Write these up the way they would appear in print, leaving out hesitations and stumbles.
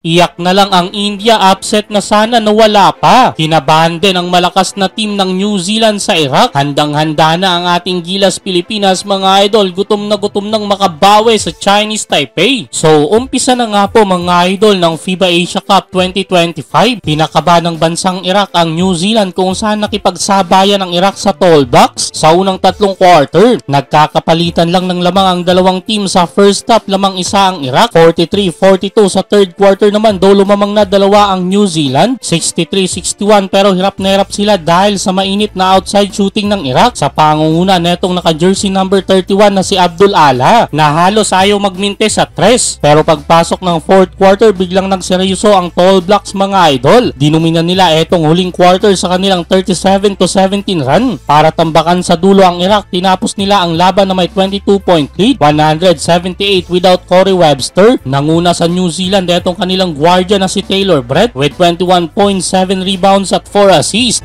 Iyak na lang ang India, upset na sana nawala pa. Kinabahan din ang malakas na team ng New Zealand sa Iraq. Handang-handa na ang ating Gilas Pilipinas mga idol, gutom nang makabawi sa Chinese Taipei. So umpisa na nga po mga idol ng FIBA Asia Cup 2025. Pinakaba ng bansang Iraq ang New Zealand kung saan nakipagsabayan ang Iraq sa tall box sa unang tatlong quarter. Nagkakapalitan lang ng lamang ang dalawang team sa first half, lamang isa ang Iraq, 43-42 sa third quarter naman, do lumamang na dalawa ang New Zealand, 63-61, pero hirap na hirap sila dahil sa mainit na outside shooting ng Iraq sa pangunguna netong naka-jersey number 31 na si Abdul Ala na halos ayaw magminte sa tres. Pero pagpasok ng fourth quarter, biglang nagseryoso ang tall blocks mga idol. Dinumina nila etong huling quarter sa kanilang 37-17 run para tambakan sa dulo ang Iraq. Tinapos nila ang laban na may 22-point lead, 178 without Corey Webster. Nanguna sa New Zealand etong kanilang guardia na si Taylor Brett with 21.7 rebounds at 4 assists.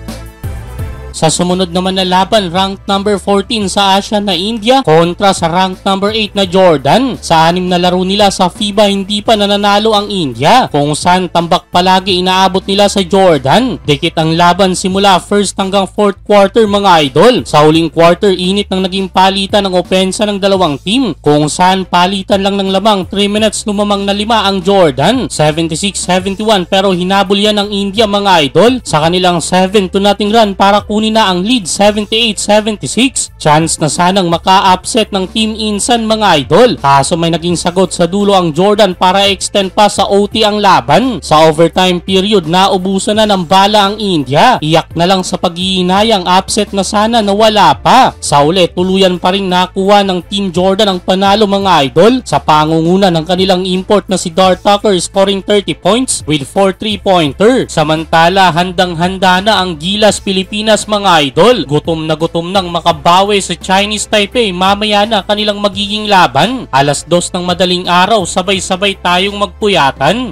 Sa sumunod naman na laban, ranked number 14 sa Asia na India kontra sa ranked number 8 na Jordan. Sa 6 na laro nila sa FIBA, hindi pa nananalo ang India, kung saan tambak palagi inaabot nila sa Jordan. Dikit ang laban simula first hanggang fourth quarter mga idol. Sa huling quarter, init ng naging palitan ng opensa ng dalawang team, kung saan palitan lang ng lamang 3 minutes lumamang na 5 ang Jordan, 76-71, pero hinabol yan ng India mga idol sa kanilang 7-0 run para kunin na ang lead, 78-76. Chance na sanang maka-upset ng Team Insan mga idol, kaso may naging sagot sa dulo ang Jordan para extend pa sa OT ang laban. Sa overtime period, naubusan na ng bala ang India. Iyak na lang sa pag-iinayang, upset na sana nawala pa. Sa uli, tuluyan pa rin nakuha ng Team Jordan ang panalo mga idol sa pangunguna ng kanilang import na si Dar Tucker, scoring 30 points with 4 3-pointer. Samantala, handang-handa na ang Gilas Pilipinas mga idol. Gutom nang makabawi sa Chinese Taipei. Mamaya na kanilang magiging laban. 2:00 ng madaling araw, sabay-sabay tayong magpuyatan.